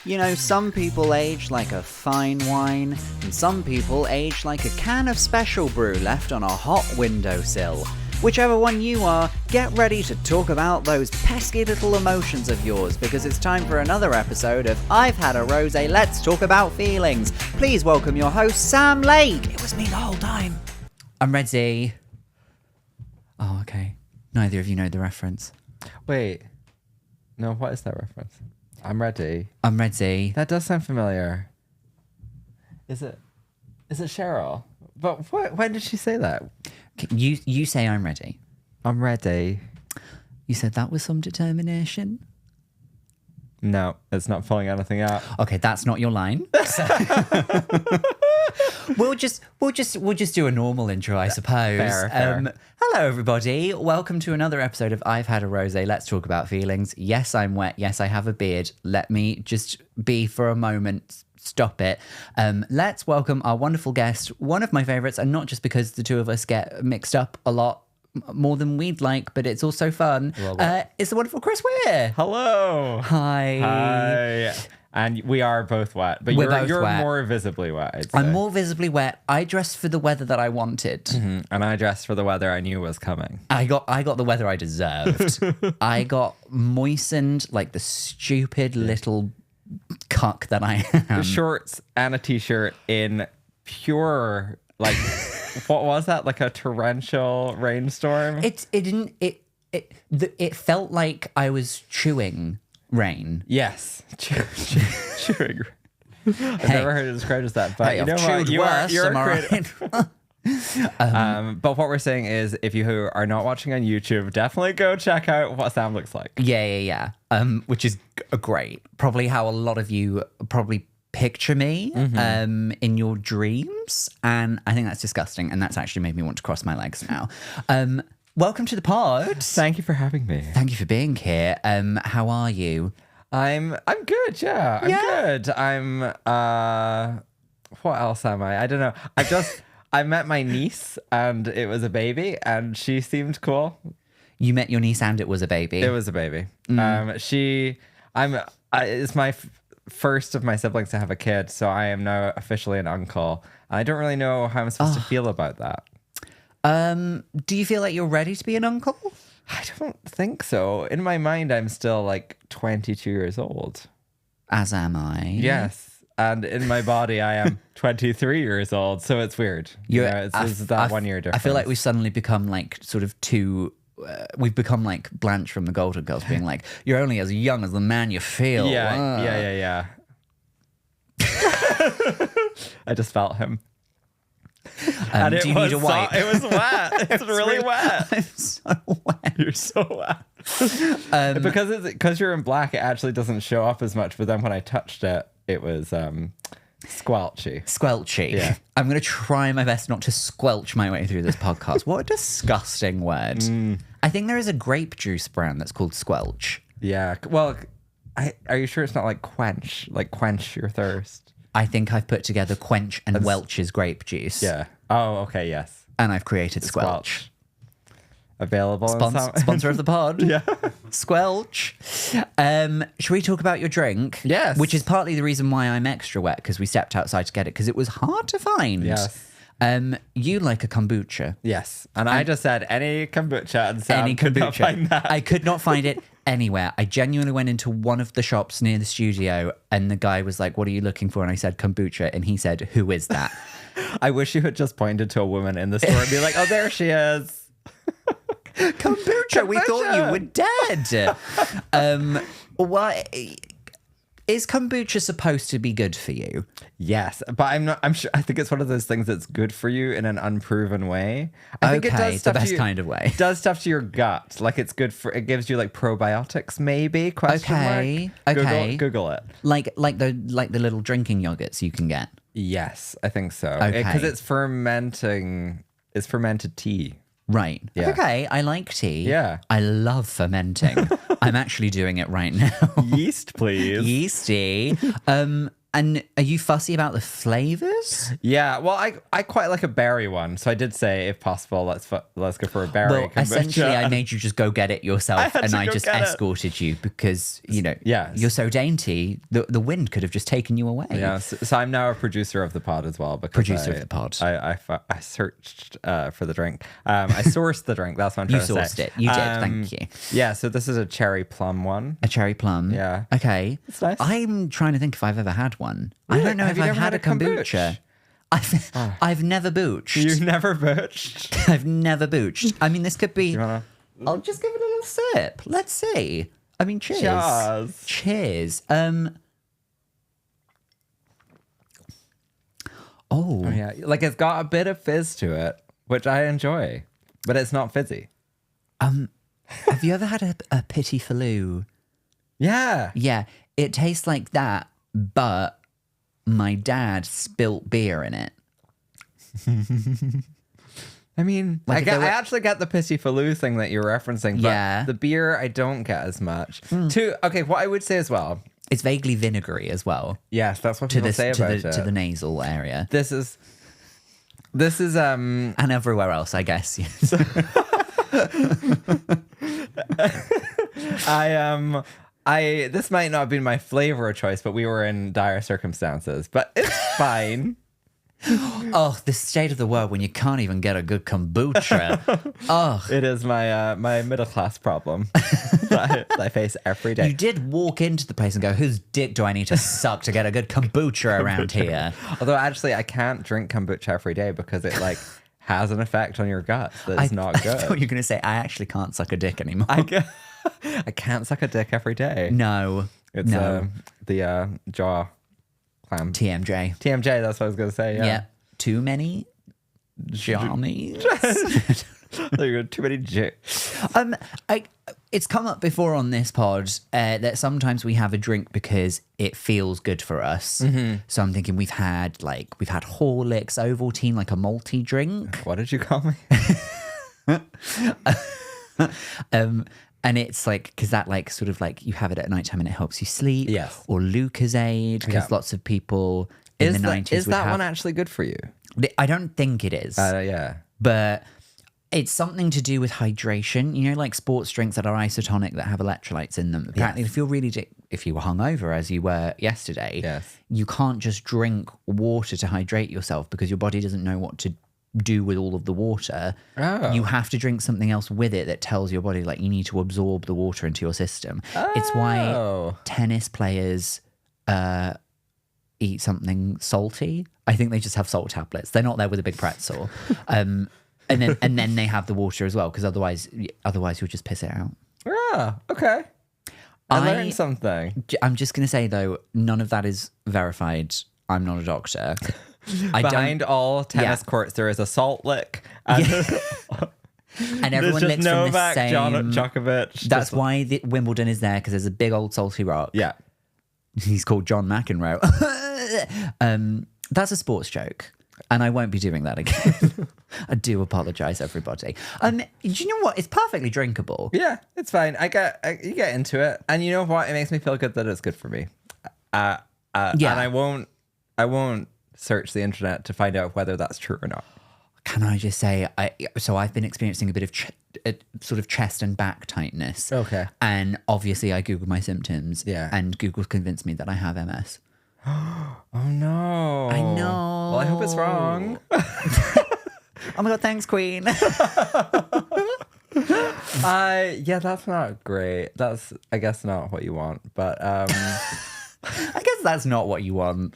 You know, some people age like a fine wine, and some people age like a can of special brew left on a hot windowsill. Whichever one you are, get ready to talk about those pesky little emotions of yours, because it's time for another episode of I've Had a Rosé, Let's Talk About Feelings. Please welcome your host, Sam Lake. It was me the whole time. I'm Rosé. Oh, okay. Neither of you know the reference. Wait. No, what is that reference? I'm ready. I'm Rosé. That does sound familiar. Is it Cheryl? But when did she say that? You say I'm ready. I'm ready. You said that with some determination? No, it's not pulling anything out. Okay, that's not your line. We'll just do a normal intro, I suppose. Fair. Hello, everybody. Welcome to another episode of I've Had a Rosé, Let's Talk About Feelings. Yes, I'm wet. Yes, I have a beard. Let me just be for a moment. Stop it. Let's welcome our wonderful guest, one of my favorites, and not just because the two of us get mixed up a lot more than we'd like, but it's also fun. It's the wonderful Chris Weir. Hello. Hi. And we are both wet, but you're wet. more visibly wet, I'd say. I'm more visibly wet. I dressed for the weather that I wanted. Mm-hmm. And I dressed for the weather I knew was coming. I got the weather I deserved. I got moistened like the stupid little cuck that I am. Shorts and a t-shirt in pure, like, what was that? Like a torrential rainstorm? It felt like I was chewing rain. Yes. Chewing. I've never heard it described as that, but hey, you know what? You're a but what we're saying is, if you are not watching on YouTube, definitely go check out what Sam looks like. Yeah. Which is great. Probably how a lot of you probably picture me in your dreams, and I think that's disgusting, and that's actually made me want to cross my legs now. Welcome to the pod. Thank you for having me. Thank you for being here. How are you? I'm good. Yeah, I'm good. I'm what else am I? I don't know. I met my niece and it was a baby and she seemed cool. You met your niece and it was a baby? It was a baby. It's my first of my siblings to have a kid, so I am now officially an uncle. I don't really know how I'm supposed to feel about that. Do you feel like you're ready to be an uncle? I don't think so. In my mind, I'm still like 22 years old. As am I. Yes. And in my body, I am 23 years old, so it's weird. It's that 1 year difference. I feel like we've suddenly become like sort of two. We've become like Blanche from the Golden Girls, being like, "You're only as young as the man you feel." Yeah. I just felt him. And do you need a wipe? It was wet. It's really wet. I'm so wet. You're so wet. Because you're in black, it actually doesn't show up as much. But then when I touched it, it was squelchy. Squelchy. Yeah. I'm going to try my best not to squelch my way through this podcast. What a disgusting word. I think there is a grape juice brand that's called Squelch. Yeah. Well, are you sure it's not like quench your thirst? I think I've put together Quench and Welch's grape juice. Yeah. Oh, okay. Yes. And I've created Squelch. Available. Sponsor of the pod. Yeah. Squelch. Should we talk about your drink? Yes. Which is partly the reason why I'm extra wet, because we stepped outside to get it, because it was hard to find. Yes. You like a kombucha. Yes. And I just said any kombucha and Sam Any could not kombucha. find that. I could not find it anywhere. I genuinely went into one of the shops near the studio and the guy was like, "What are you looking for?" And I said, "Kombucha." And he said, "Who is that?" I wish you had just pointed to a woman in the store and be like, "Oh, there she is." Kombucha, we thought you were dead. Why is kombucha supposed to be good for you? Yes, but I'm not. I'm sure. I think it's one of those things that's good for you in an unproven way. I think it does the best kind of way. It does stuff to your gut. Like it's good for. It gives you like probiotics, maybe. Okay. Google it. Like the little drinking yogurts you can get. Yes, I think so. Okay. Because it's fermenting. It's fermented tea. Right. Yeah. Okay. I like tea. Yeah. I love fermenting. I'm actually doing it right now. Yeast, please. Yeasty. And are you fussy about the flavors? Yeah, well, I quite like a berry one, so I did say, if possible, let's go for a berry Well, kombucha. essentially, I made you just go get it yourself, and I just escorted you because, Yes. you're so dainty. The wind could have just taken you away. Yeah, so I'm now a producer of the pod as well. Because Producer of the pod. I searched for the drink. I sourced the drink. That's what I'm You trying to say. sourced it. You did. Thank you. Yeah, so this is a cherry plum one. A cherry plum. Yeah. Okay. It's nice. I'm trying to think if I've ever had one. I don't know Have if you I've never had a kombucha. I've never booched. You've never booched? I've never booched. I mean, this could be. Wanna... I'll just give it a little sip. Let's see. I mean, cheers. Cheers. Cheers. Oh yeah, like it's got a bit of fizz to it, which I enjoy, but it's not fizzy. Have you ever had a pity faloo? Yeah. Yeah, it tastes like that, but my dad spilt beer in it. I mean, I actually get the pissy faloo thing that you're referencing, but the beer I don't get as much. Okay, what I would say as well, it's vaguely vinegary as well. Yes, that's what people say about it. To the nasal area. This is and everywhere else, I guess. Yes. This might not have been my flavor of choice, but we were in dire circumstances. But it's fine. Oh, the state of the world when you can't even get a good kombucha. Oh, it is my my middle class problem that I face every day. You did walk into the place and go, "Whose dick do I need to suck to get a good kombucha around here?" Although actually, I can't drink kombucha every day because it has an effect on your gut that's not good. I thought you were going to say, "I actually can't suck a dick anymore." I can't suck a dick every day. No, it's the jaw. TMJ. That's what I was going to say. Yeah. Too many jammies. There you go. Too many It's come up before on this pod that sometimes we have a drink because it feels good for us. Mm-hmm. So I'm thinking we've had Horlicks, Ovaltine, like a malty drink. What did you call me? And it's because that sort of you have it at nighttime and it helps you sleep. Yes. Or Lucozade, because lots of people in the 90s is that one actually good for you? I don't think it is. Yeah. But it's something to do with hydration. You know, like sports drinks that are isotonic that have electrolytes in them. Apparently, if you were hungover as you were yesterday, you can't just drink water to hydrate yourself because your body doesn't know what to do with all of the water. You have to drink something else with it that tells your body you need to absorb the water into your system. It's why tennis players eat something salty. I think they just have salt tablets. They're not there with a big pretzel. And then they have the water as well, because otherwise you'll just piss it out. Okay. I learned something. I'm just going to say, though, none of that is verified. I'm not a doctor. Behind all tennis courts, there is a salt lick. And everyone licks from the Novak same... Djokovic. That's why Wimbledon is there, because there's a big old salty rock. Yeah. He's called John McEnroe. That's a sports joke. And I won't be doing that again. I do apologize, everybody. Do you know what? It's perfectly drinkable. Yeah, it's fine. You get into it, and you know what? It makes me feel good that it's good for me. And I won't search the internet to find out whether that's true or not. Can I just say, I've been experiencing a bit of sort of chest and back tightness. Okay. And obviously I Googled my symptoms. Yeah. And Google convinced me that I have MS. Oh no. I know. Well, I hope it's wrong. Oh my God, thanks, Queen. Yeah, that's not great. That's, I guess, not what you want. But I guess that's not what you want.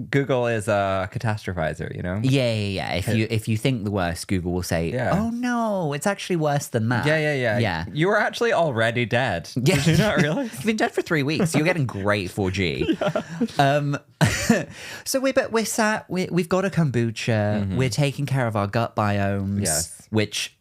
Google is a catastrophizer, you know? Yeah. If you think the worst, Google will say, "Oh no, it's actually worse than that." Yeah. You were actually already dead. Yeah. Did you not realize? You've been dead for 3 weeks. You're getting great 4G. So we've got a kombucha. Mm-hmm. We're taking care of our gut biomes, which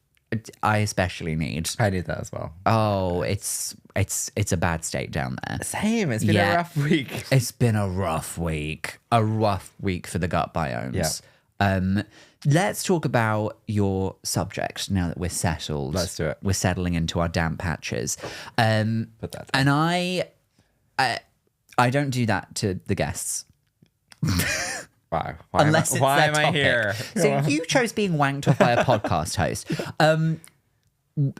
I especially need. I need that as well. Oh, it's a bad state down there. Same. It's been a rough week. It's been a rough week. A rough week for the gut biomes. Yeah. Let's talk about your subject now that we're settled. Let's do it. We're settling into our damp patches. Put that down. And I don't do that to the guests. Why Unless it's why their am I topic. here? So you chose being wanked off by a podcast host.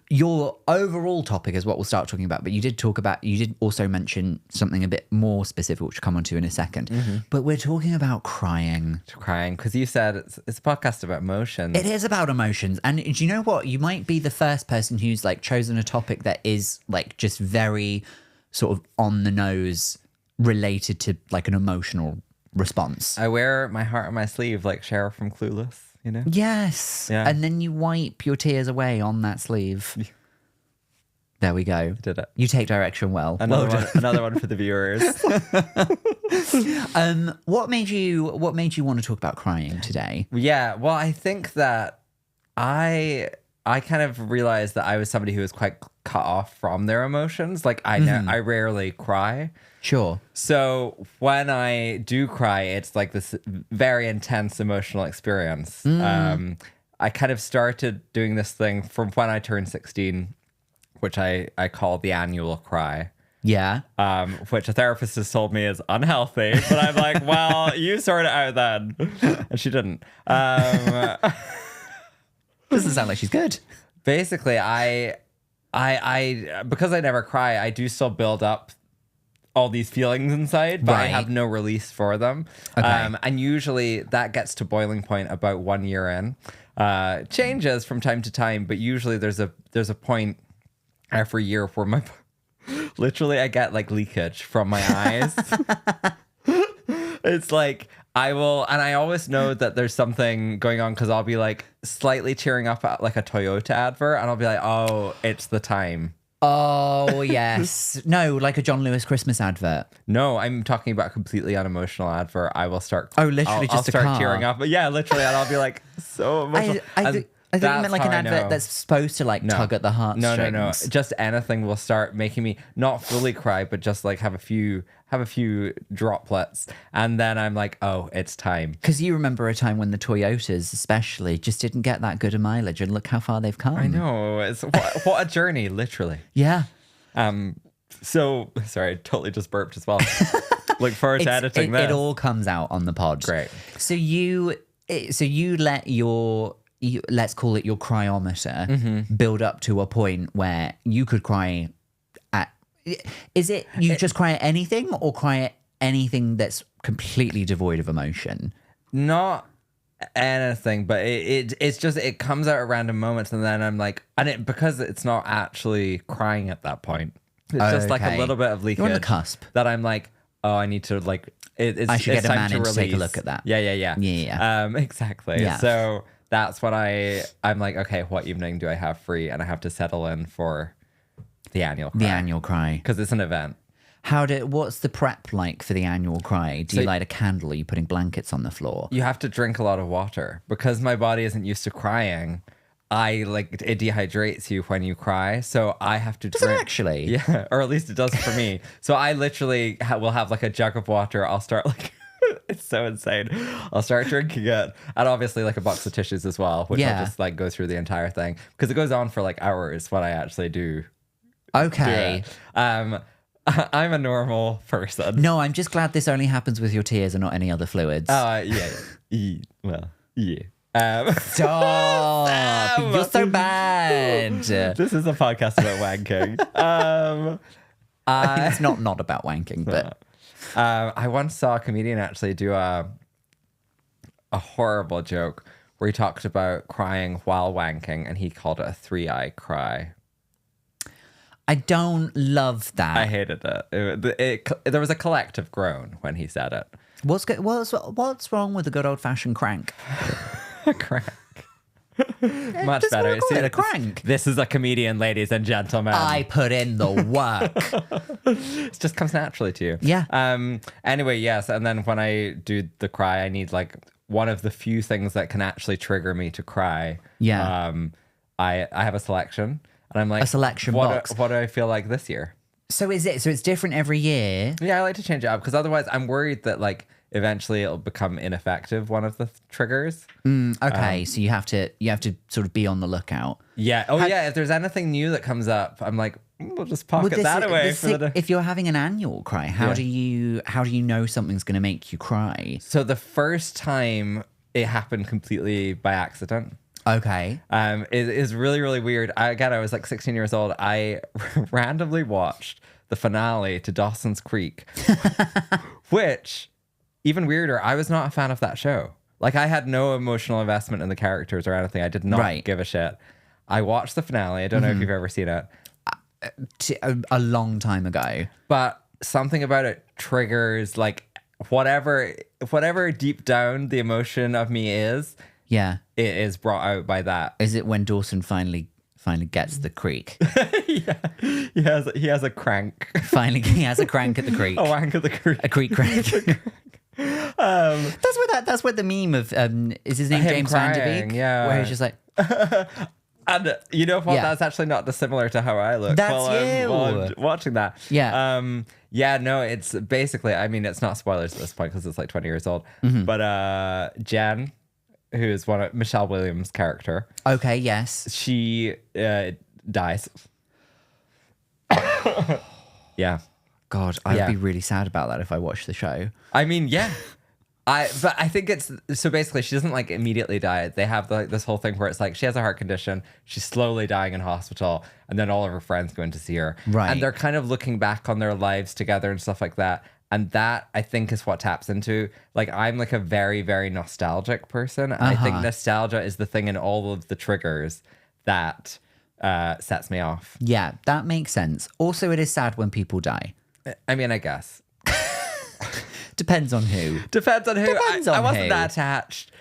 Your overall topic is what we'll start talking about, but you did also mention something a bit more specific, which we'll come on to in a second. But we're talking about crying. Crying, because you said it's a podcast about emotions. It is about emotions. And do you know what? You might be the first person who's like chosen a topic that is like just very sort of on the nose related to like an emotional response. I wear my heart on my sleeve like Cheryl from Clueless, you know? Yes. Yeah. And then you wipe your tears away on that sleeve. There we go. Did it. You take direction well. Another one for the viewers. What made you want to talk about crying today? Yeah, well, I think that I kind of realized that I was somebody who was quite cut off from their emotions. Like I rarely cry. Sure. So when I do cry, it's like this very intense emotional experience. I kind of started doing this thing from when I turned 16, which I call the annual cry. Yeah. Which a therapist has told me is unhealthy. But I'm like, well, you sort it out then. And she didn't. Doesn't sound like she's good. Basically, I because I never cry, I do still build up all these feelings inside, but I Right. have no release for them. Okay. And usually that gets to boiling point about 1 year in. Changes from time to time, but usually there's a point every year where my literally I get like leakage from my eyes. It's like I will, and I always know that there's something going on because I'll be like slightly tearing up at like a Toyota advert, and I'll be like, oh, it's the time. Oh, yes. No, like a John Lewis Christmas advert. No, I'm talking about a completely unemotional advert. I will start. Oh, literally I'll just a start car. tearing up. But yeah, literally, and I'll be like so emotional. I think you meant like an advert that's supposed to like tug at the heartstrings. No. Just anything will start making me not fully cry, but just like have a few droplets, and then I'm like, oh, it's time. Because you remember a time when the Toyotas, especially, just didn't get that good a mileage, and look how far they've come. I know. It's what a journey, literally. Yeah. So sorry, I totally just burped as well. Look forward to editing this. It all comes out on the pod. Great. So you let let's call it your cryometer build up to a point where you could cry at. Is it you just cry at anything, or cry at anything that's completely devoid of emotion? Not anything, but it's just it comes out at random moments, and then I'm like, because it's not actually crying at that point. It's just like a Okay. little bit of leakage. You're on the cusp. That I'm like, oh, I need to like. I should get a man in to take a look at that. Yeah. Exactly. Yeah. So that's what I'm like. Okay, what evening do I have free? And I have to settle in for the annual cry. The annual cry. Because it's an event. What's the prep like for the annual cry? Do you light a candle? Are you putting blankets on the floor? You have to drink a lot of water because my body isn't used to crying. It dehydrates you when you cry, so I have to Does it drink. actually? Yeah, or at least it does for me. So I literally will have like a jug of water. I'll start like it's so insane. I'll start drinking it, and obviously like a box of tissues as well, which Yeah. I'll just like go through the entire thing because it goes on for like hours when I actually do. Okay. I'm a normal person. No, I'm just glad this only happens with your tears and not any other fluids. Well, yeah. Stop! You're so bad. This is a podcast about wanking. It's not about wanking, but I once saw a comedian actually do a horrible joke where he talked about crying while wanking, and he called it a 3-eye cry. I don't love that. I hated it. There was a collective groan when he said it. What's wrong with a good old fashioned crank? A crank. Much just better. wanna call it a crank. This is a comedian, ladies and gentlemen. I put in the work. It just comes naturally to you. Yeah. Anyway, yes. And then when I do the cry, I need like one of the few things that can actually trigger me to cry. Yeah. I have a selection, and I'm like A selection what box. What do I feel like this year? So it's different every year? Yeah, I like to change it up because otherwise I'm worried that like eventually it'll become ineffective, one of the triggers. Okay, so you have to sort of be on the lookout. Yeah. Oh, yeah. If there's anything new that comes up, I'm like, we'll just pocket that away. If you're having an annual cry, how do you know something's going to make you cry? So the first time it happened completely by accident. Okay. It is really, really weird. I was like 16 years old. I randomly watched the finale to Dawson's Creek, which, even weirder, I was not a fan of that show. Like, I had no emotional investment in the characters or anything. I did not give a shit. I watched the finale. I don't know if you've ever seen it. A long time ago. But something about it triggers, like, whatever deep down the emotion of me is. Yeah. It is brought out by that. Is it when Dawson finally gets the creek? Yeah. He has a crank. Finally, he has a crank at the creek. A wank at the creek. A creek crank. That's what the meme of is his name James Van Der Beek? Yeah. Where he's just like and you know what? Yeah. That's actually not dissimilar to how I look. That's you. While I'm watching that. Yeah. No, it's basically, I mean, it's not spoilers at this point because it's like 20 years old. But Jen, who is one of Michelle Williams' character. Okay, yes. She dies. Yeah. God, I'd be really sad about that if I watched the show. I mean, yeah. But I think it's, so basically she doesn't like immediately die. They have like this whole thing where it's like she has a heart condition, she's slowly dying in hospital, and then all of her friends go in to see her. Right. And they're kind of looking back on their lives together and stuff like that. And that, I think, is what taps into, like, I'm like a very, very nostalgic person. And I think nostalgia is the thing in all of the triggers that sets me off. Yeah, that makes sense. Also, it is sad when people die. I mean, I guess. Depends on who. Depends on who. I wasn't who. that attached.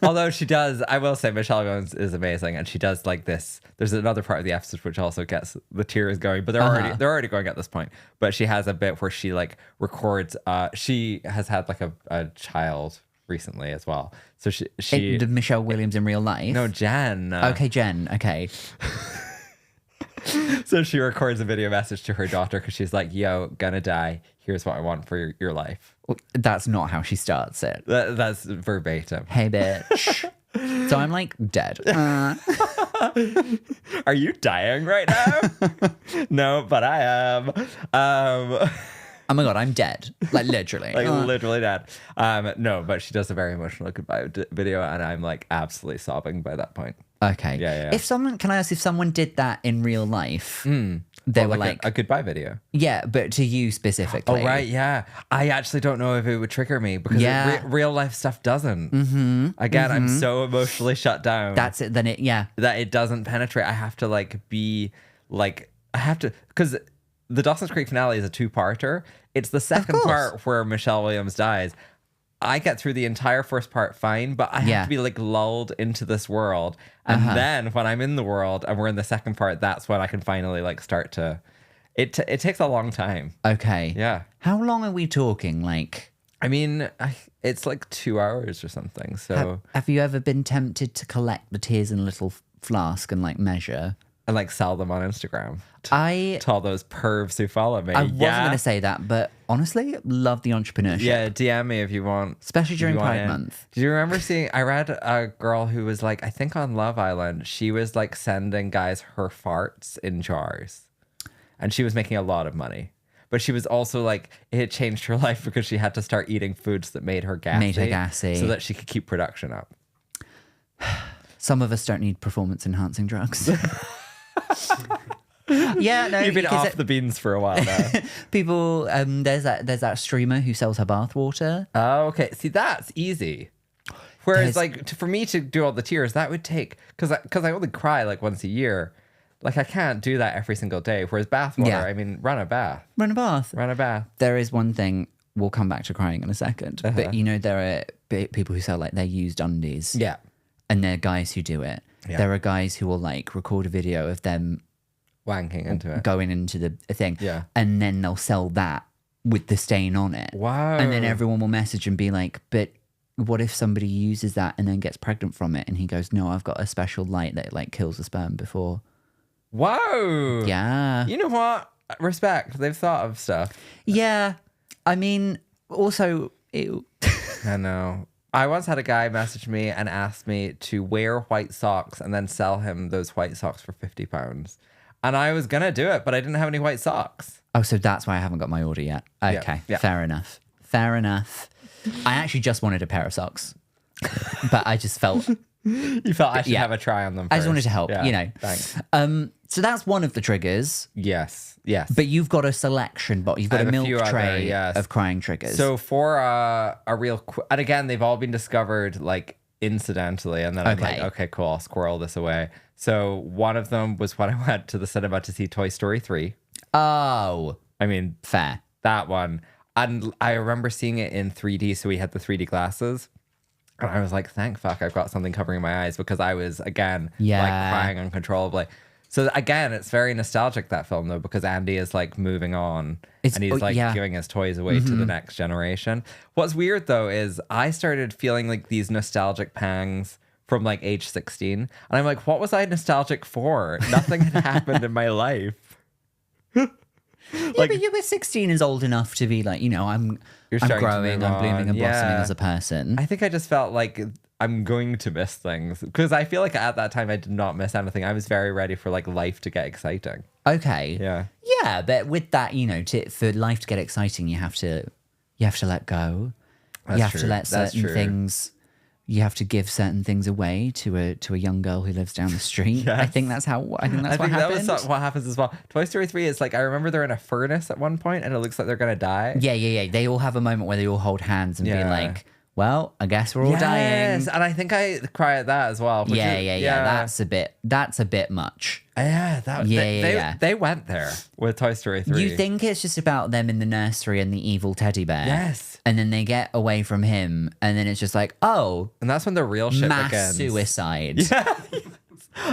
Although she does, I will say Michelle Williams is amazing, and she does like this. There's another part of the episode which also gets the tears going, but they're already going at this point. But she has a bit where she like records. She has had like a child recently as well. So she Did Michelle Williams in real life? No, Jen. Okay, Jen. Okay. So she records a video message to her daughter because she's like, "Yo, gonna die. Here's what I want for your life." Well, that's not how she starts it. That's verbatim. Hey, bitch. So I'm like dead. Are you dying right now? No, but I am. Oh my God, I'm dead. Like literally. Literally dead. No, but she does a very emotional goodbye video, and I'm like absolutely sobbing by that point. Okay. Yeah. If someone did that in real life, they were like a goodbye video. Yeah, but to you specifically. Oh, right. Yeah. I actually don't know if it would trigger me because real life stuff doesn't. Again, I'm so emotionally shut down. That's it. Then that it doesn't penetrate. I have to like be like, because the Dawson's Creek finale is a 2-parter. It's the second part where Michelle Williams dies. I get through the entire first part fine, but I have to be like lulled into this world. And then when I'm in the world and we're in the second part, that's when I can finally like start to, it takes a long time. Okay. Yeah. How long are we talking? Like, I mean, it's like 2 hours or something. So have you ever been tempted to collect the tears in a little flask and like measure? And like sell them on Instagram to all those pervs who follow me. I wasn't going to say that, but honestly, love the entrepreneurship. Yeah, DM me if you want. Especially during Pride Month. Did you remember I read a girl who was like, I think on Love Island, she was like sending guys her farts in jars. And she was making a lot of money. But she was also like, it changed her life because she had to start eating foods that made her gassy. So that she could keep production up. Some of us don't need performance-enhancing drugs. Yeah, no, you've been off the beans for a while now. People, there's that streamer who sells her bathwater. Oh, okay. See, that's easy. Whereas, for me to do all the tears, that would take because I only cry like once a year. Like I can't do that every single day. Whereas bathwater, I mean, run a bath. Run a bath. There is one thing. We'll come back to crying in a second. But you know, there are people who sell like their used undies. Yeah. And there are guys who do it. Yeah. There are guys who will like record a video of them wanking into it, going into the thing. Yeah. And then they'll sell that with the stain on it. Wow. And then everyone will message and be like, but what if somebody uses that and then gets pregnant from it? And he goes, no, I've got a special light that like kills the sperm before. Wow. Yeah. You know what? Respect. They've thought of stuff. Yeah. I mean, also Ew. I know. I once had a guy message me and ask me to wear white socks and then sell him those white socks for £50. And I was going to do it, but I didn't have any white socks. Oh, so that's why I haven't got my order yet. Okay, Yeah. fair enough. Fair enough. I actually just wanted a pair of socks, but I just felt... You felt I should have a try on them first. I just wanted to help, Yeah, you know. Thanks. So that's one of the triggers. Yes. But you've got a selection, but you've got a have a milk few tray other, of crying triggers. So for a real... and again, they've all been discovered like incidentally. And then I'm like, okay, cool, I'll squirrel this away. So one of them was when I went to the cinema to see Toy Story 3. Oh. I mean... Fair. That one. And I remember seeing it in 3D, so we had the 3D glasses. And I was like, thank fuck I've got something covering my eyes, because I was, again, like crying uncontrollably. So again, it's very nostalgic, that film, though, because Andy is like moving on and he's like giving his toys away to the next generation. What's weird, though, is I started feeling like these nostalgic pangs from like age 16. And I'm like, what was I nostalgic for? Nothing had happened in my life. Yeah, but you were 16 is old enough to be like, you know, I'm growing, I'm blooming and blossoming as a person. I think I just felt like I'm going to miss things, because I feel like at that time I did not miss anything. I was very ready for like life to get exciting. Okay. Yeah. Yeah, but with that, you know, for life to get exciting, you have to let go. You have to let certain things. You have to give certain things away to a young girl who lives down the street. Yes. I think that's what happened. That was what happens as well. Toy Story 3 is like, I remember they're in a furnace at one point and it looks like they're going to die. Yeah. They all have a moment where they all hold hands and be like, well, I guess we're all dying. And I think I cry at that as well. Yeah. That's a bit much. They went there with Toy Story 3. You think it's just about them in the nursery and the evil teddy bear. Yes. And then they get away from him and then it's just like, oh. And that's when the real shit mass begins. Suicide. Yeah.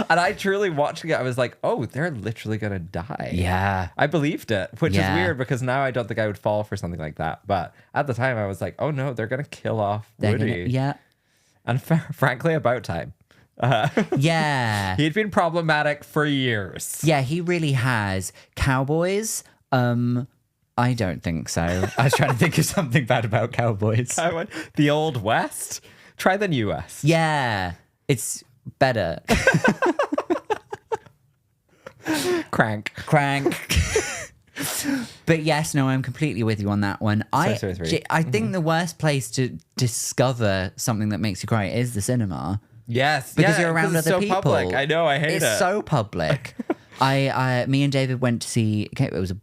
And I truly watching it, I was like, oh, they're literally going to die. Yeah. I believed it, which is weird, because now I don't think I would fall for something like that. But at the time I was like, oh no, they're going to kill off Woody. And frankly, about time. Yeah. He'd been problematic for years. Yeah, he really has. Cowboys? I don't think so. I was trying to think of something bad about cowboys. The Old West? Try the New West. Yeah. It's better. Crank. But yes, no, I'm completely with you on that one. I think the worst place to discover something that makes you cry is the cinema. Yes, because you're around other people. Public. I know, I hate it. It's so public. Me and David went to see. Okay, it was a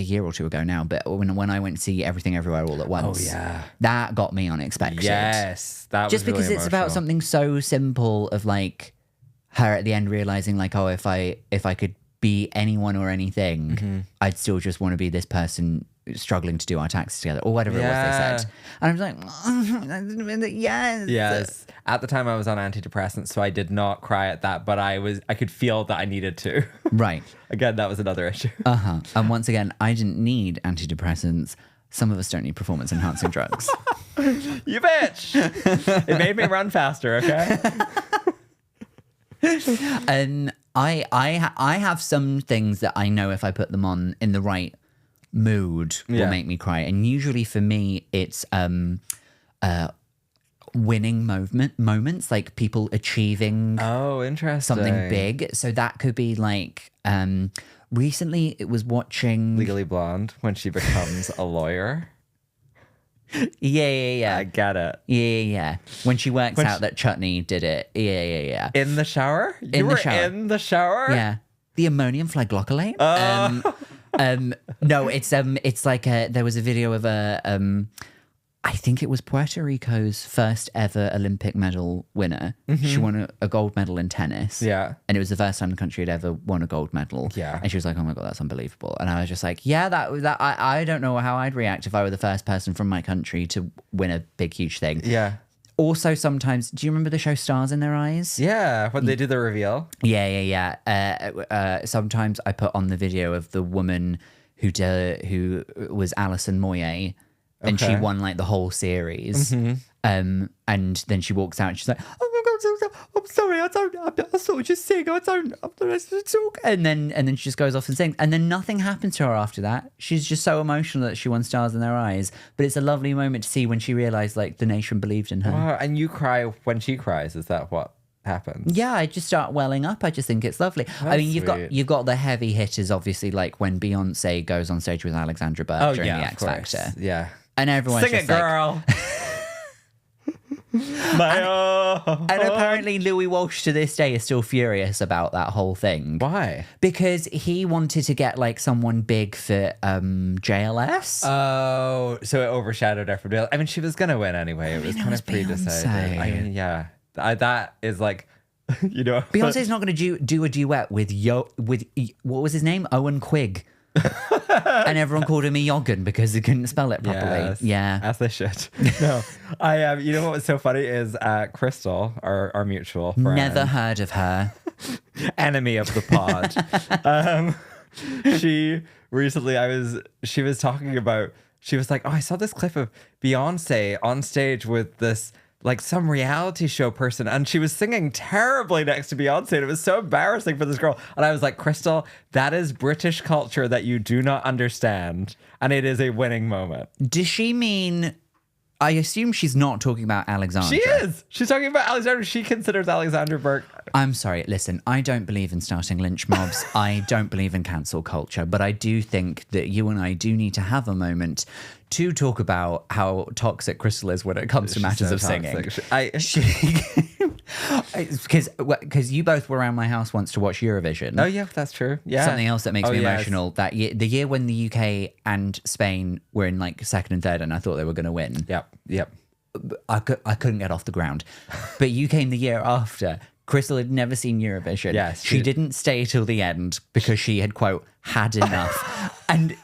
year or two ago now, but when I went to see Everything Everywhere All at Once, that got me unexpected. Yes, that was just because really it's about something so simple of like her at the end realizing like, oh, if I could be anyone or anything, I'd still just want to be this person struggling to do our taxes together or whatever it was they said. And I was like, yes. At the time I was on antidepressants, so I did not cry at that, but I could feel that I needed to. Right. Again, that was another issue. And once again, I didn't need antidepressants. Some of us don't need performance enhancing drugs. You bitch. It made me run faster, okay? And I have some things that I know if I put them on in the right mood will make me cry. And usually for me, it's winning moments, like people achieving something big. So that could be like recently it was watching Legally Blonde when she becomes a lawyer. Yeah. I get it. Yeah. When she works out that Chutney did it. Yeah. In the shower? You were in the shower? Yeah. The ammonium flyglocolate. No, it's like there was a video of I think it was Puerto Rico's first ever Olympic medal winner. She won a gold medal in tennis. Yeah. And it was the first time the country had ever won a gold medal. Yeah. And she was like, oh my God, that's unbelievable. And I was just like, yeah, that I don't know how I'd react if I were the first person from my country to win a big, huge thing. Yeah. Also, sometimes, do you remember the show Stars in Their Eyes? Yeah, when they do the reveal. Yeah. Sometimes I put on the video of the woman who was Alison Moyet. And she won like the whole series. And then she walks out and she's like, oh my God, I'm sorry, I sort of just sing. I don't talk. And then she just goes off and sings. And then nothing happens to her after that. She's just so emotional that she won stars in their eyes. But it's a lovely moment to see when she realised like the nation believed in her. Wow, and you cry when she cries. Is that what happens? Yeah, I just start welling up. I just think it's lovely. I mean, you've got the heavy hitters, obviously, like when Beyonce goes on stage with Alexandra Burke during the X Factor. Yeah. And everyone's Sing just it, girl. And apparently Louis Walsh to this day is still furious about that whole thing. Why? Because he wanted to get like someone big for JLS. Oh, so it overshadowed everybody else. I mean, she was gonna win anyway. It was kind of pre-decided. I mean, yeah, that is like, you know, Beyonce's not going to do a duet with what was his name, Owen Quigg. And everyone called him Eoghan because he couldn't spell it properly. Yes, yeah, as they should. No, you know what was so funny is Crystal, our mutual friend, never heard of her. Enemy of the pod. She recently, she was talking about. She was like, "Oh, I saw this clip of Beyonce on stage with this." Like some reality show person, and she was singing terribly next to Beyonce, and it was so embarrassing for this girl. And I was like, Crystal, that is British culture that you do not understand, and it is a winning moment. Does she mean? I assume she's not talking about Alexandra. She is. She's talking about Alexandra. She considers Alexandra Burke. I'm sorry. Listen, I don't believe in starting lynch mobs. I don't believe in cancel culture, but I do think that you and I do need to have a moment to talk about how toxic Crystal is when it comes to matters of singing. Because you both were around my house once to watch Eurovision. Oh yeah, that's true. Yeah, something else that makes me emotional. That year, the year when the UK and Spain were in like second and third, and I thought they were going to win. Yep. I couldn't get off the ground, but you came the year after. Crystal had never seen Eurovision. Yes, she didn't stay till the end because she had, quote, had enough. and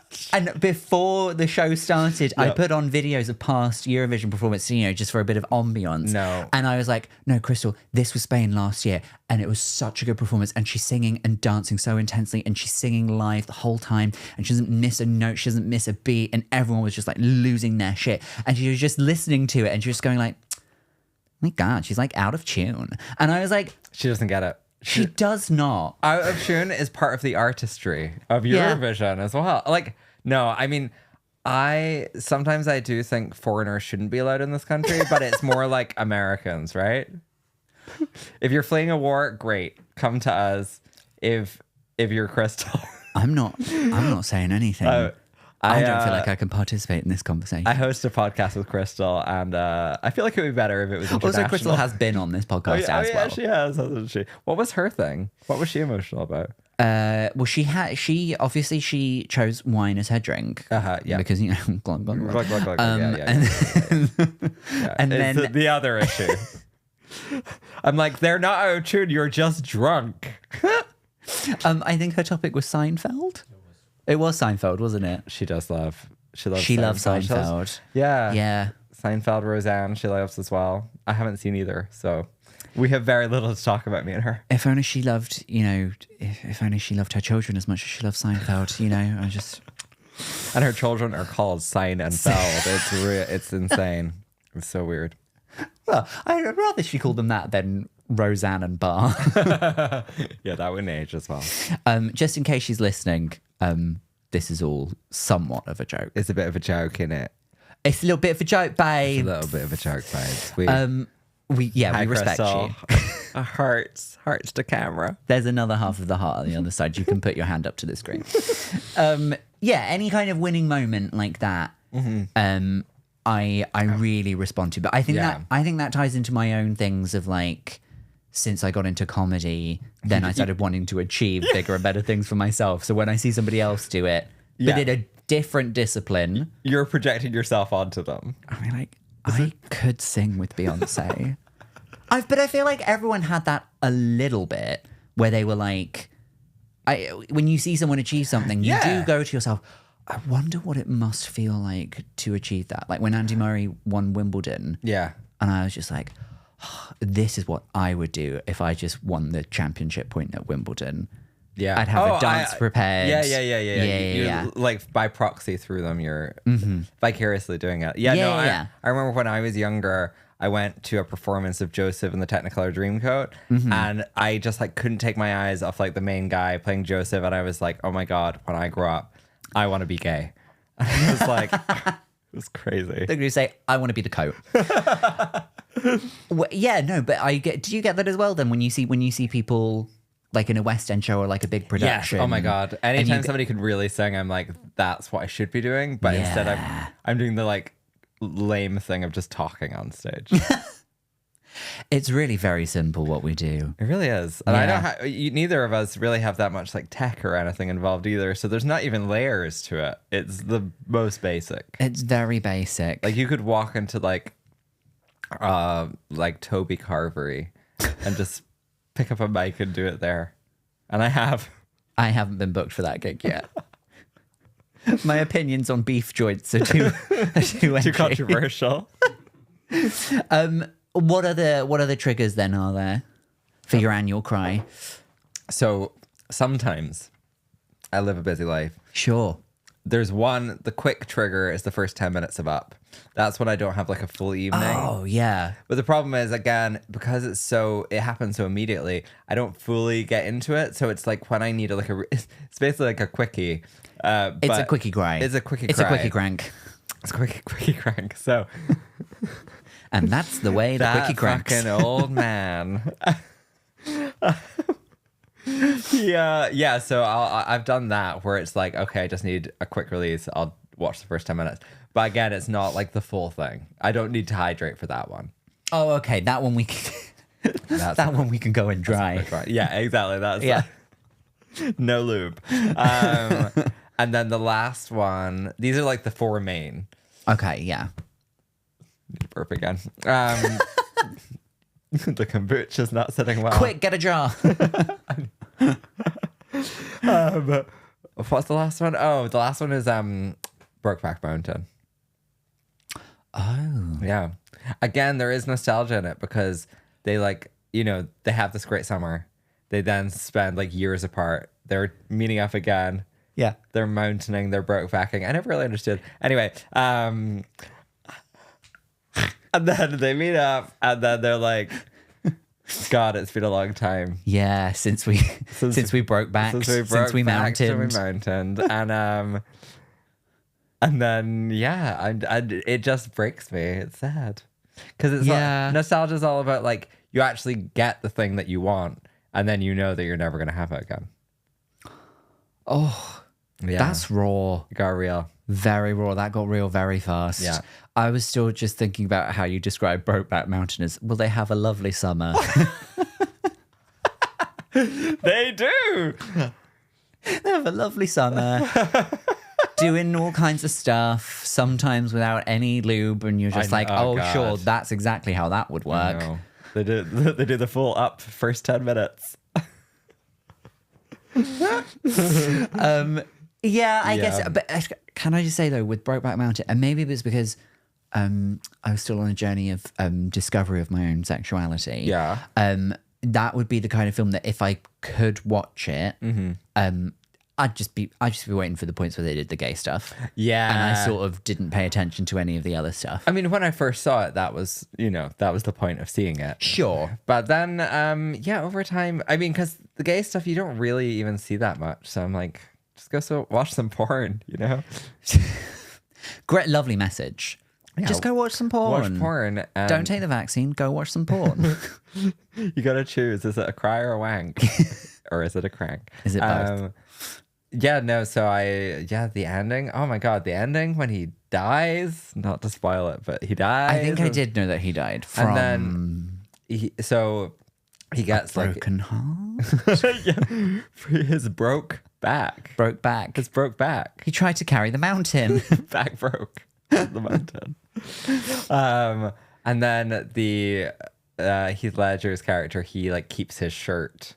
before the show started, I put on videos of past Eurovision performances, you know, just for a bit of ambience. No. And I was like, no, Crystal, this was Spain last year, and it was such a good performance. And she's singing and dancing so intensely, and she's singing live the whole time, and she doesn't miss a note, she doesn't miss a beat, and everyone was just like losing their shit. And she was just listening to it, and she was going like, my God, she's like out of tune. And I was like, she doesn't get it. She does not. Out of tune is part of the artistry of Eurovision as well. Like, no, I mean, sometimes I do think foreigners shouldn't be allowed in this country, but it's more like Americans, right? If you're fleeing a war, great. Come to us. If you're Crystal. I'm not saying anything. I don't feel like I can participate in this conversation. I host a podcast with Crystal, and I feel like it would be better if it was international. Also, Crystal has been on this podcast as well. Yeah, she has, hasn't she? What was her thing? What was she emotional about? Well, she obviously chose wine as her drink. Yeah. Because, you know, glug, glug, glug. Glug, glug, glug, And then it's the other issue. I'm like, they're not out of tune. You're just drunk. I think her topic was Seinfeld. It was Seinfeld, wasn't it? She loves Seinfeld. Yeah. Seinfeld, Roseanne, she loves as well. I haven't seen either, so we have very little to talk about, me and her. If only she loved, you know, if only she loved her children as much as she loves Seinfeld, you know, I just... And her children are called Sein and Feld. It's insane. It's so weird. Well, I'd rather she called them that than Roseanne and Bar. Yeah, that wouldn't age as well. Just in case she's listening, this is all somewhat of a joke. It's a bit of a joke, innit? It's a little bit of a joke, babe. It's a little bit of a joke, babe. We respect Crystal. you. Hearts to camera. There's another half of the heart on the other side. You can put your hand up to the screen. Any kind of winning moment like that. Mm-hmm. I really respond to, but I think that ties into my own things of like, since I got into comedy, then I started wanting to achieve bigger and better things for myself. So when I see somebody else do it, but in a different discipline, you're projecting yourself onto them. I mean, like, I could sing with Beyonce. But I feel like everyone had that a little bit where they were like, when you see someone achieve something, you do go to yourself, I wonder what it must feel like to achieve that. Like when Andy Murray won Wimbledon. Yeah. And I was just like, this is what I would do if I just won the championship point at Wimbledon. Yeah. I'd have a dance prepared. Yeah. Like by proxy through them, you're vicariously doing it. I remember when I was younger, I went to a performance of Joseph in the Technicolor Dreamcoat, and I just like couldn't take my eyes off like the main guy playing Joseph, and I was like, oh my God, when I grow up, I want to be gay. And I was like, it was crazy. They're going to say, I want to be the coat. Well, yeah, no, but do you get that as well then when you see people like in a West End show or like a big production? Yes. Oh my God. Anytime somebody could really sing, I'm like, that's what I should be doing. But instead I'm doing the like lame thing of just talking on stage. It's really very simple what we do. It really is. And I don't neither of us really have that much like tech or anything involved either. So there's not even layers to it. It's the most basic. It's very basic. Like you could walk into like Toby Carvery and just pick up a mic and do it there. And I haven't been booked for that gig yet. My opinions on beef joints are too controversial. What other triggers then are there for your annual cry? So sometimes I live a busy life. Sure. There's the quick trigger is the first 10 minutes of Up. That's when I don't have like a full evening. Oh, yeah. But the problem is, again, because it happens so immediately, I don't fully get into it. So it's like when I need it's basically like a quickie. It's a quickie cry. It's a quickie It's cry. a quickie crank. It's a quickie crank. So... And that's the way the quickie cranks. Fucking old man. Yeah. So I've done that where it's like, okay, I just need a quick release. I'll watch the first 10 minutes. But again, it's not like the full thing. I don't need to hydrate for that one. Oh, okay. That one we can. That one we can go and dry. Yeah, exactly. That's no lube. And then the last one. These are like the four main. Okay. Yeah. Burp again. The kombucha's not sitting well. Quick, get a jar. What's the last one? Oh, the last one is Brokeback Mountain. Oh. Yeah. Again, there is nostalgia in it because they they have this great summer. They then spend like years apart. They're meeting up again. Yeah. They're mountaining, they're brokebacking. I never really understood. Anyway, and then they meet up, and then they're like, God, it's been a long time. Yeah, since we broke back, since we mountained. And then, it just breaks me. It's sad. Because it's like, nostalgia is all about, like, you actually get the thing that you want, and then you know that you're never going to have it again. Oh, yeah. That's raw. It got real. Very raw. That got real very fast. Yeah. I was still just thinking about how you describe Brokeback Mountain as, well, they have a lovely summer. They do. They have a lovely summer. Doing all kinds of stuff, sometimes without any lube, and you're just sure, that's exactly how that would work. They do the full Up first 10 minutes. I guess. But can I just say though, with Brokeback Mountain, and maybe it was because I was still on a journey of discovery of my own sexuality. Yeah. That would be the kind of film that if I could watch it, I'd just be waiting for the points where they did the gay stuff. Yeah. And I sort of didn't pay attention to any of the other stuff. I mean, when I first saw it, that was the point of seeing it. Sure. But then, over time, I mean, because the gay stuff, you don't really even see that much. So I'm like, just go watch some porn, Great, lovely message. Yeah, just go watch some porn. Watch porn. Don't take the vaccine. Go watch some porn. You got to choose. Is it a cry or a wank? Or is it a crank? Is it both? The ending. Oh my God, the ending when he dies. Not to spoil it, but he dies. I think I did know that he died from. And then he gets a broken heart. His broke back. Broke back. His broke back. He tried to carry the mountain. Back broke the mountain. And then the Heath Ledger's character, he like keeps his shirt,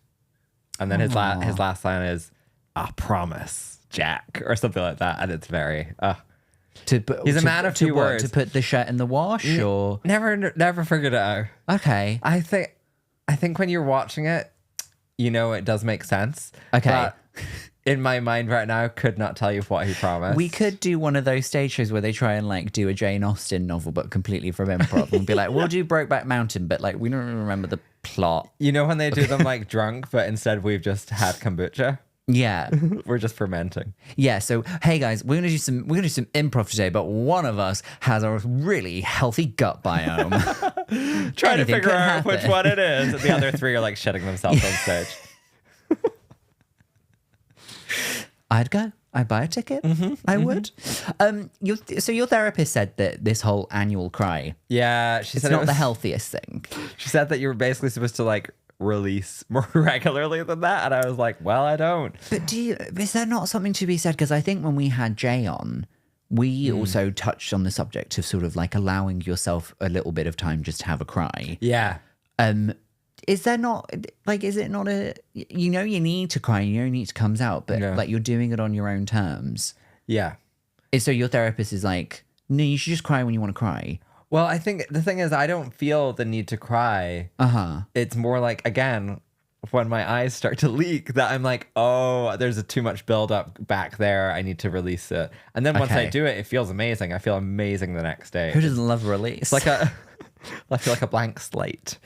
and then his last line is, "I promise, Jack," or something like that, and it's very. He's a man of few words. To put the shirt in the wash, or never figured it out. Okay, I think when you're watching it, it does make sense. Okay, but in my mind right now, could not tell you what he promised. We could do one of those stage shows where they try and like do a Jane Austen novel, but completely from improv, and be like, we'll do Brokeback Mountain, but like we don't even remember the plot. You know when they do them like drunk, but instead we've just had kombucha? Yeah. We're just fermenting. Yeah, so hey guys, we're gonna do some improv today, but one of us has a really healthy gut biome. Trying to Anything figure could out happen. which one it is. And the other three are like shitting themselves on stage. I'd go. I'd buy a ticket. I would. So your therapist said that this whole annual cry, Yeah, she it's said not it was, the healthiest thing. She said that you were basically supposed to like release more regularly than that, and I was like, well, I don't. But is there not something to be said? Because I think when we had Jay on, we also touched on the subject of sort of like allowing yourself a little bit of time just to have a cry. Yeah. Is there not, like, is it not you know you need to cry, you know you need to comes out, but Yeah. like you're doing it on your own terms. Yeah. So your therapist is like, no, you should just cry when you want to cry. Well, I think the thing is, I don't feel the need to cry. It's more like, again, when my eyes start to leak, that I'm like, oh, there's too much buildup back there. I need to release it. And then once I Okay. do it, it feels amazing. I feel amazing the next day. Who doesn't love release? It's like I feel like a blank slate.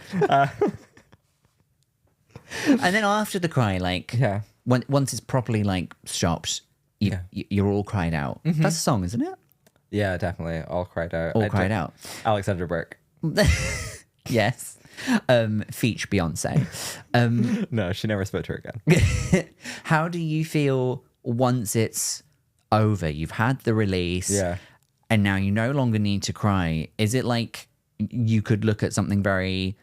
And then after the cry, like, Yeah. once it's properly like stopped, you're all cried out. That's a song, isn't it? Yeah, definitely. All cried out. All cried out. Alexander Burke. Yes. Feature Beyonce. No, she never spoke to her again. How do you feel once it's over? You've had the release. Yeah. And now you no longer need to cry. Is it like you could look at something very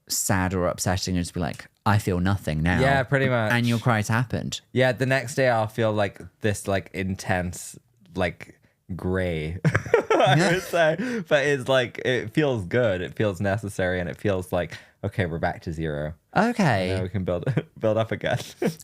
sad or upsetting and just be like, I feel nothing now. Yeah, pretty much. And your cries happened. Yeah, the next day I'll feel like this like intense like gray. I would say. But it's like it feels good. It feels necessary, and it feels like, okay, we're back to zero. Okay. Now we can build up again.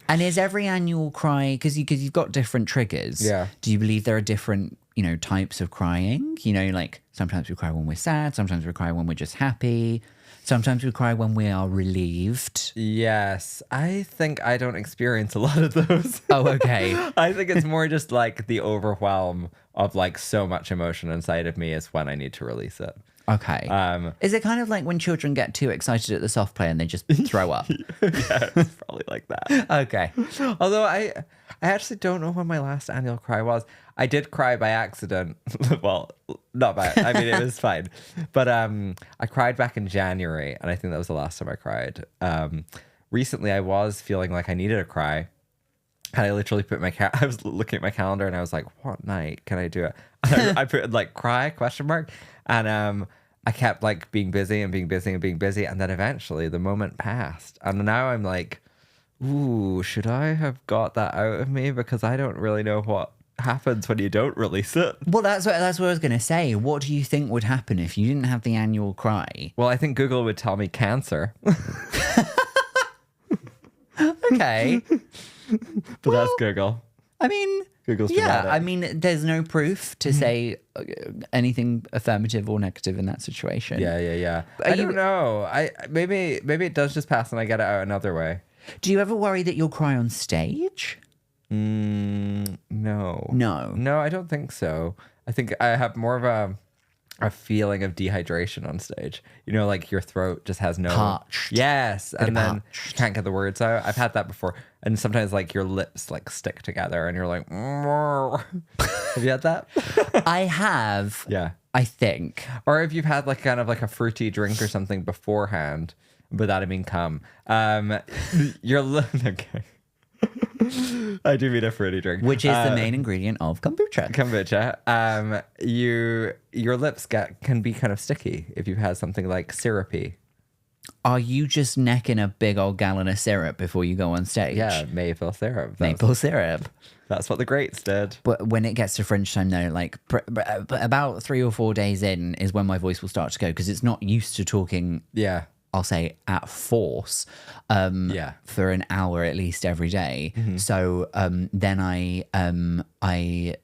And is every annual cry, because you've got different triggers. Yeah. Do you believe there are different, types of crying? Like sometimes we cry when we're sad, sometimes we cry when we're just happy, sometimes we cry when we are relieved. Yes, I think I don't experience a lot of those. Oh, okay. I think it's more just like the overwhelm of like so much emotion inside of me is when I need to release it. Okay. Is it kind of like when children get too excited at the soft play and they just throw up? Yeah, it's probably like that. Okay. Although I actually don't know when my last annual cry was. I did cry by accident. Well, not by, I mean, it was fine. But I cried back in January, and I think that was the last time I cried. Recently, I was feeling like I needed a cry. And I literally put I was looking at my calendar, and I was like, what night can I do it? And I put like cry ? And I kept like being busy and being busy and being busy. And then eventually the moment passed. And now I'm like, ooh, should I have got that out of me? Because I don't really know what happens when you don't release it. Well, that's what I was going to say. What do you think would happen if you didn't have the annual cry? Well, I think Google would tell me cancer. Okay. But that's Google. I mean, Google's yeah, dramatic. I mean, there's no proof to say anything affirmative or negative in that situation. Yeah. I don't know. Maybe it does just pass and I get it out another way. Do you ever worry that you'll cry on stage? No. No, I don't think so. I think I have more of a feeling of dehydration on stage. Like your throat just has no... Parched. Yes. And then parched. you can't get the words out. I've had that before. And sometimes like your lips like stick together and you're like... Have you had that? I have. Yeah. I think. Or if you've had like kind of like a fruity drink or something beforehand, but that I mean cum. Okay. I do mean a fruity drink. Which is the main ingredient of kombucha. Kombucha. Your lips can be kind of sticky if you've had something like syrupy. Are you just necking a big old gallon of syrup before you go on stage? Yeah, maple syrup. Maple syrup. That's what the greats did. But when it gets to French time, though, like about 3 or 4 days in is when my voice will start to go because it's not used to talking. Yeah. I'll say at force, Yeah. for an hour at least every day. So then I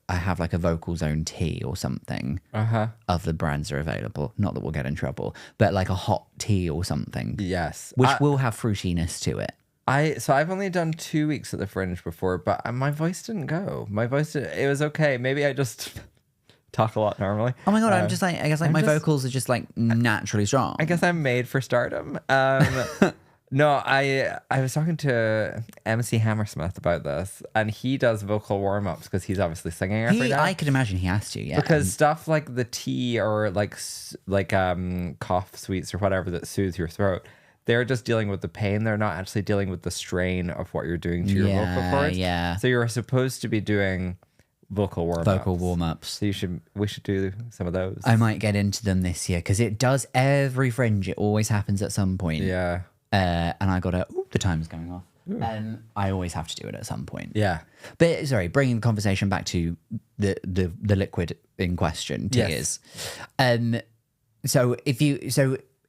have like a vocal zone tea or something. Of the brands are available. Not that we'll get in trouble, but like a hot tea or something. Yes. Which will have fruitiness to it. I've only done 2 weeks at the Fringe before, but my voice didn't go. It was okay. Maybe I just talk a lot normally. Oh my God, I'm just like, I guess like my vocals are just like naturally strong. I guess I'm made for stardom. No, I was talking to MC Hammersmith about this, and he does vocal warm-ups because he's obviously singing every day. I could imagine he has to, yeah. Because stuff like the tea or like cough sweets or whatever that soothes your throat, they're just dealing with the pain. They're not actually dealing with the strain of what you're doing to your vocal cords. Yeah. So you're supposed to be doing vocal warm-ups. So we should do some of those. I might get into them this year because it does every Fringe. It always happens at some point. Yeah. And I got the time's going off. I always have to do it at some point. Yeah. But sorry, bringing the conversation back to the liquid in question, tears. Yes. So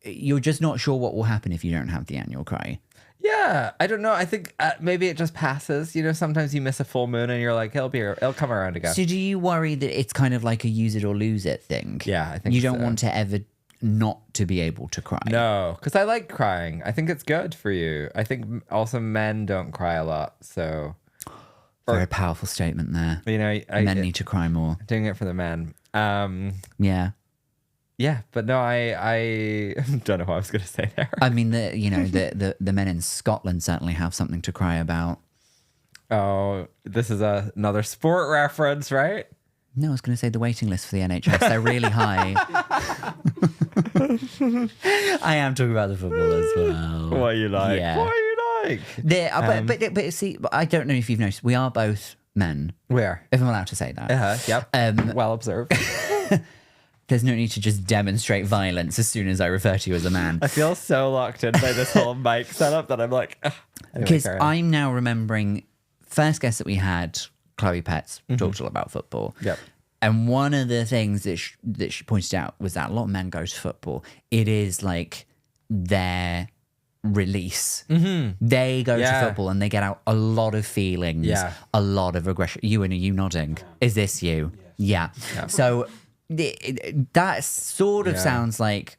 you're just not sure what will happen if you don't have the annual cry. Yeah, I don't know. I think maybe it just passes. You know, sometimes you miss a full moon and you're like, it'll come around again. So do you worry that it's kind of like a use it or lose it thing? Yeah, I think you don't want to ever not to be able to cry. No, because I like crying. I think it's good for you. I think also men don't cry a lot, so very powerful statement there. You know, men need to cry more. Doing it for the men. Yeah. Yeah, but no, I don't know what I was going to say there. I mean, the men in Scotland certainly have something to cry about. Oh, this is another sport reference, right? No, I was going to say the waiting list for the NHS. They're really high. I am talking about the football as well. What you like? Yeah. What you like? But see, I don't know if you've noticed, we are both men. Where? If I'm allowed to say that. Yep. Well observed. There's no need to just demonstrate violence as soon as I refer to you as a man. I feel so locked in by this whole mic setup that I'm like, because I'm now remembering first guest that we had, Chloe Petts, talked all about football. Yep. And one of the things that she pointed out was that a lot of men go to football. It is like their release. They go to football and they get out a lot of feelings, a lot of aggression. Are you nodding? Is this you? Yeah. So that sort of sounds like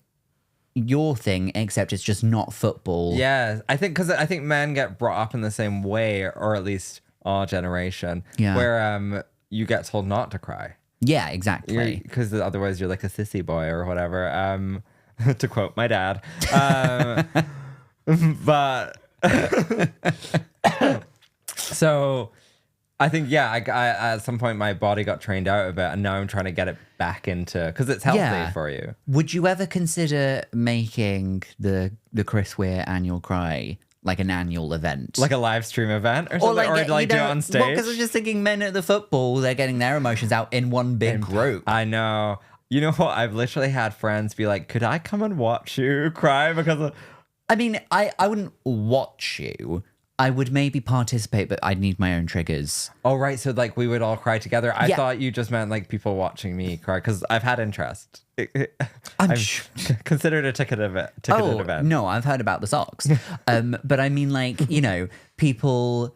your thing, except it's just not football. Yeah, I think because I think men get brought up in the same way, or at least our generation, where you get told not to cry. Yeah, exactly. Because otherwise you're like a sissy boy or whatever. To quote my dad. But so I think, I at some point my body got trained out of it, and now I'm trying to get it back into, because it's healthy for you. Would you ever consider making the Chris Weir annual cry like an annual event? Like a live stream event or something? Or like do it on stage? Because I'm just thinking men at the football, they're getting their emotions out in one big group. I know. You know what? I've literally had friends be like, could I come and watch you cry? Because of... I mean, I wouldn't watch you. I would maybe participate, but I'd need my own triggers. Oh, right. So like we would all cry together. I thought you just meant like people watching me cry, because I've had interest. I've considered a ticketed event. No, I've heard about the socks. But I mean, like, people...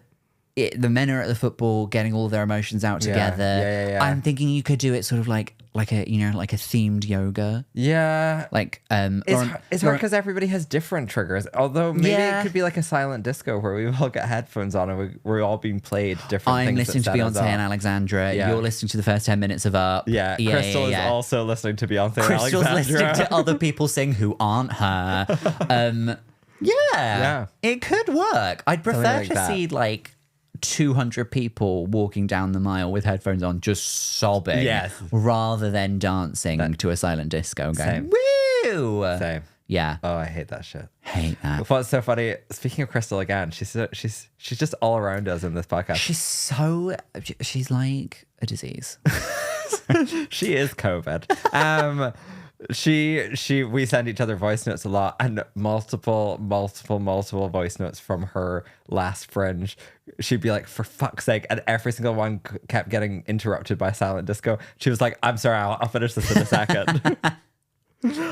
the men are at the football getting all their emotions out together. Yeah. I'm thinking you could do it sort of like a themed yoga. Yeah. Like it's hard because everybody has different triggers. Although maybe it could be like a silent disco where we all get headphones on and we're all being played different things. I'm listening to Beyonce and Alexandra. Yeah. You're listening to the first 10 minutes of Up. Yeah. Crystal is also listening to Beyonce and Crystal's Alexandra. listening to other people sing who aren't her. Yeah. It could work. I'd prefer to see like 200 people walking down the mile with headphones on just sobbing rather than dancing to a silent disco and going woo. Same. Yeah. Oh, I hate that shit. Hate that. What's so funny, speaking of Crystal again, she's just all around us in this podcast. She's like a disease. She is COVID. We send each other voice notes a lot, and multiple voice notes from her last Fringe. She'd be like, for fuck's sake, and every single one kept getting interrupted by silent disco. She was like, I'm sorry, I'll finish this in a second.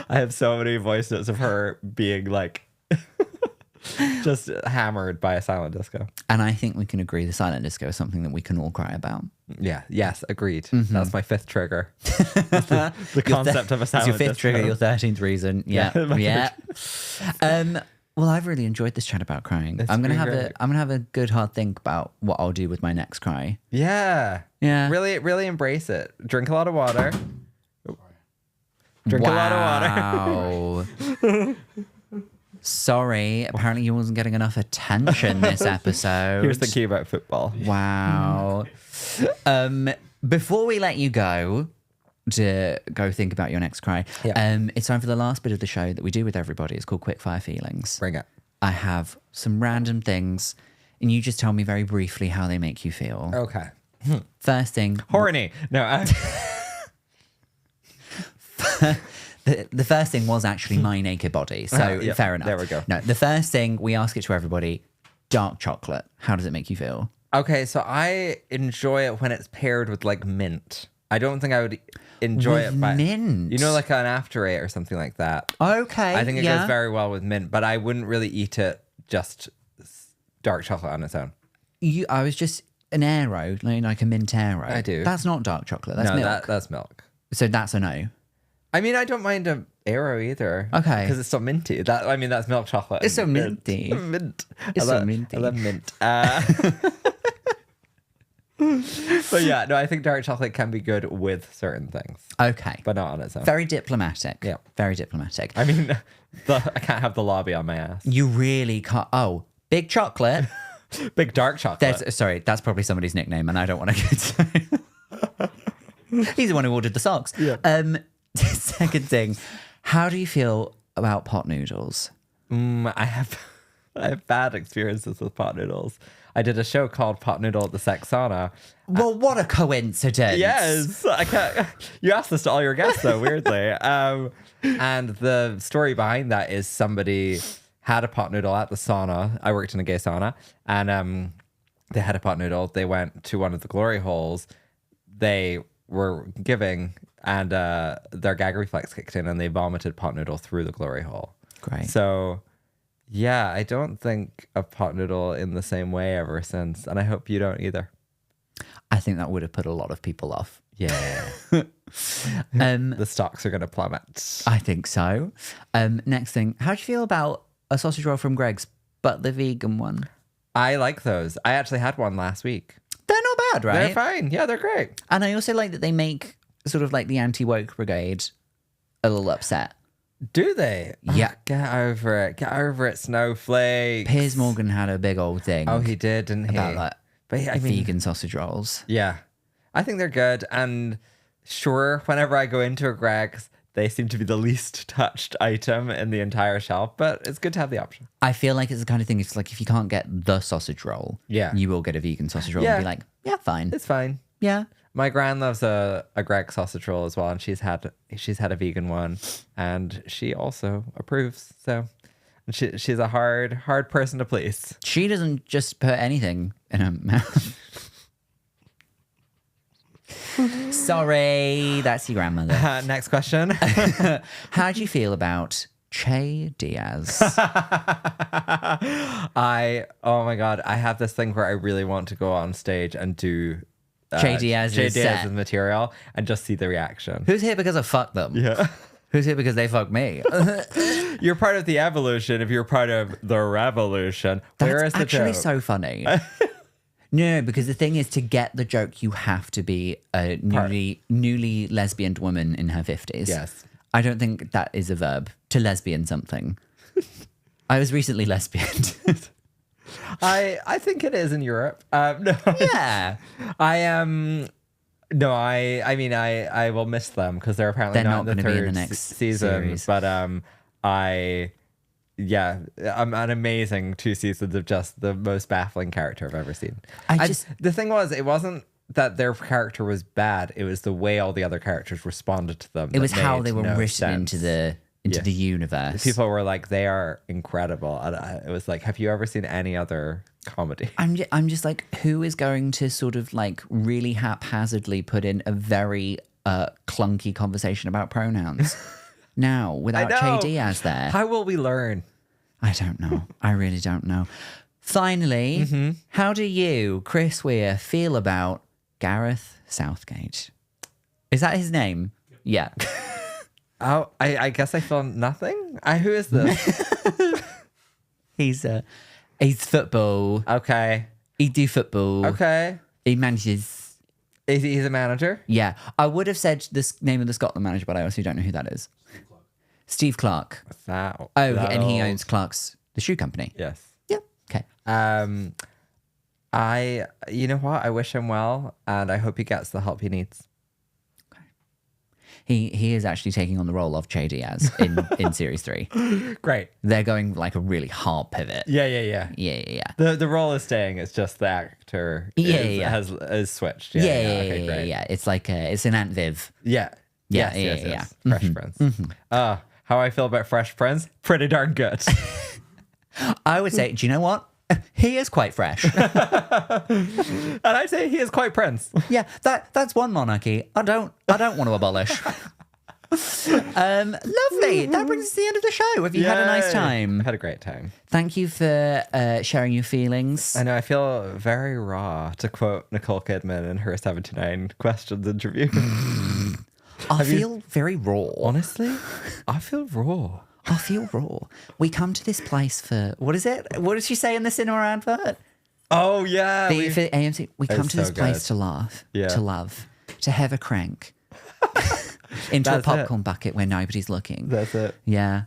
I have so many voice notes of her being like just hammered by a silent disco. And I think we can agree the silent disco is something that we can all cry about. Yeah. Yes. Agreed. That's my fifth trigger. The concept of a silent disco. Your fifth trigger, your 13th reason. Yeah. Well, Well, I've really enjoyed this chat about crying. I'm gonna have a good hard think about what I'll do with my next cry. Yeah. Yeah. Really, really embrace it. Drink a lot of water. Drink a lot of water. Wow. Sorry, apparently you wasn't getting enough attention this episode. Here's the key about football. Wow. Before we let you go to go think about your next cry, it's time for the last bit of the show that we do with everybody. It's called Quickfire Feelings. Bring it. I have some random things, and you just tell me very briefly how they make you feel. Okay. First thing. Horny. No. The first thing was actually my naked body, so fair enough. There we go. No, the first thing, we ask it to everybody, dark chocolate. How does it make you feel? Okay, so I enjoy it when it's paired with like mint. I don't think I would enjoy With it by mint? You know, like an after eight or something like that. Okay, I think it goes very well with mint, but I wouldn't really eat it just dark chocolate on its own. I was just an aero, like a mint aero. I do. That's not dark chocolate. That's milk. That's milk. So that's a no. I mean, I don't mind a Aero either. Okay. Because it's so minty. That's milk chocolate. It's so minty. Mint. It's so minty. I love mint. But yeah, no, I think dark chocolate can be good with certain things. Okay. But not on its own. Very diplomatic. Yeah. Very diplomatic. I mean, I can't have the lobby on my ass. You really can't. Oh, big chocolate. Big dark chocolate. That's probably somebody's nickname, and I don't want to get He's the one who ordered the socks. Yeah. Second thing, how do you feel about pot noodles? I have bad experiences with pot noodles. I did a show called Pot Noodle at the Sex Sauna. Well, what a coincidence. Yes. I can't, you asked this to all your guests, though, weirdly. And the story behind that is somebody had a pot noodle at the sauna. I worked in a gay sauna. And they had a pot noodle. They went to one of the glory holes. They were giving, and their gag reflex kicked in, and they vomited pot noodle through the glory hole. Great. So... yeah, I don't think of pot noodle in the same way ever since, and I hope you don't either. I think that would have put a lot of people off. Yeah. The stocks are going to plummet. I think so. Next thing, how do you feel about a sausage roll from Greg's, but the vegan one? I like those. I actually had one last week. They're not bad, right? They're fine. Yeah, they're great. And I also like that they make sort of like the anti-woke brigade a little upset. Do they? Yeah. Oh, get over it. Get over it, snowflake. Piers Morgan had a big old thing. Oh, he did, didn't he? About that. But I mean, vegan sausage rolls. Yeah. I think they're good. And sure, whenever I go into a Greg's, they seem to be the least touched item in the entire shelf, but it's good to have the option. I feel like it's the kind of thing, it's like if you can't get the sausage roll, you will get a vegan sausage roll and be like, yeah, fine. It's fine. Yeah. My gran loves a Greg sausage roll as well, and she's had a vegan one, and she also approves. So, and she's a hard person to please. She doesn't just put anything in her mouth. Sorry, that's your grandmother. Next question. How do you feel about Che Diaz? Oh my God, I have this thing where I really want to go on stage and do Che Diaz's material and just see the reaction. Who's here because I fucked them? Yeah. Who's here because they fucked me? You're part of the evolution if you're part of the revolution. Where is the joke? That's actually so funny. No, because the thing is, to get the joke, you have to be a newly lesbian woman in her 50s. Yes. I don't think that is a verb, to lesbian something. I was recently lesbian. I think it is in Europe. No. Yeah. I am. No, I mean, I will miss them because they're apparently They're not not in the gonna be third in the next season. series. But I'm an amazing 2 seasons of just the most baffling character I've ever seen. The thing was, it wasn't that their character was bad. It was the way all the other characters responded to them. It was how they were no written sense. into the universe. People were like, they are incredible. And it was like, have you ever seen any other comedy? I'm just like, who is going to sort of like really haphazardly put in a very clunky conversation about pronouns now without Che Diaz there? How will we learn? I don't know. I really don't know. Finally, how do you, Chris Weir, feel about Gareth Southgate? Is that his name? Yeah. Oh, I guess I feel nothing. Who is this? He's football. Okay. He do football. Okay. He manages. He's a manager? Yeah. I would have said the name of the Scotland manager, but I honestly don't know who that is. Steve Clark. What's that? Oh, and he owns Clark's, the shoe company. Yes. Yeah. Okay. You know what? I wish him well, and I hope he gets the help he needs. He is actually taking on the role of Che Diaz in Series 3. Great. They're going like a really hard pivot. Yeah. Yeah. The role is staying. It's just the actor has switched. Yeah. Okay, great. Yeah. It's like it's an Aunt Viv. Yeah. Yes. Fresh Prince. How I feel about Fresh Prince? Pretty darn good. I would say, do you know what? He is quite fresh. And I'd say he is quite Prince. Yeah, that's one monarchy I don't want to abolish. Lovely. That brings us to the end of the show. Have you had a nice time? Had a great time. Thank you for sharing your feelings. I know, I feel very raw, to quote Nicole Kidman in her 79 Questions interview. I feel very raw. Honestly, I feel raw. I feel raw. We come to this place for, what is it? What did she say in the cinema advert? Oh, yeah. For AMC. We come to this place to laugh, to love, to have a crank into a popcorn bucket where nobody's looking. That's it. Yeah.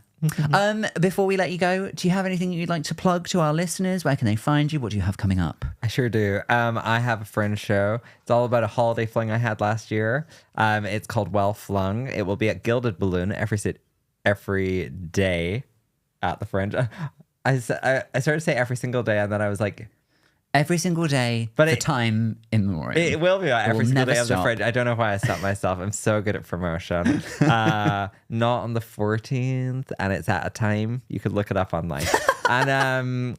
Before we let you go, do you have anything you'd like to plug to our listeners? Where can they find you? What do you have coming up? I sure do. I have a Fringe show. It's all about a holiday fling I had last year. It's called Well Flung. It will be at Gilded Balloon every day at the Fringe. I started to say every single day, and then I was like, every single day, but for time immemorial. It will be every single day of the stop. Fringe. I don't know why I stopped myself. I'm so good at promotion. Not on the 14th, and it's at a time. You could look it up online. And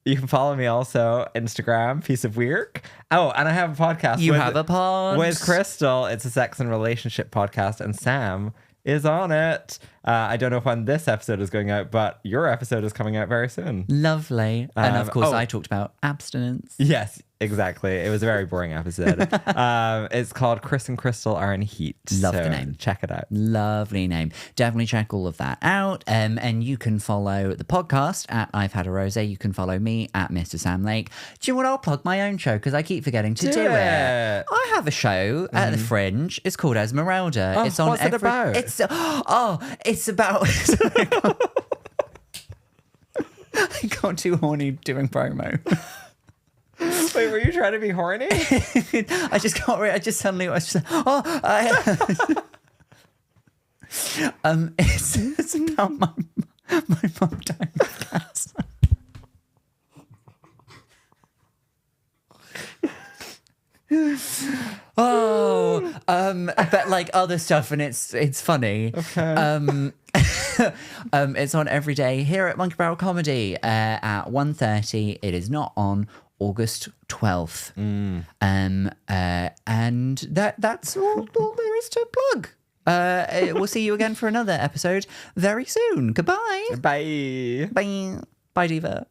you can follow me also Instagram, Piece of Weird. Oh, and I have a podcast. You have a pod with Crystal. It's a sex and relationship podcast, and Sam is on it. I don't know when this episode is going out, but your episode is coming out very soon. Lovely. And of course, I talked about abstinence. Yes, exactly. It was a very boring episode. It's called Chris and Crystal Are in Heat. Love the name. Check it out. Lovely name. Definitely check all of that out. And you can follow the podcast at I've Had a Rosé. You can follow me at Mr. Sam Lake. Do you know what? I'll plug my own show because I keep forgetting to do it. I have a show at the Fringe. It's called Esmeralda. Oh, it's on what's it about? It's about... I got too horny doing promo. Wait, were you trying to be horny? I just got. I just suddenly. I was just. It's about my mum dying of cancer. But like other stuff, and it's funny. Okay. It's on every day here at Monkey Barrel Comedy at 1:30. It is not on August 12th. And that's all there is to plug. We'll see you again for another episode very soon. Goodbye. Bye. Bye. Bye, Diva.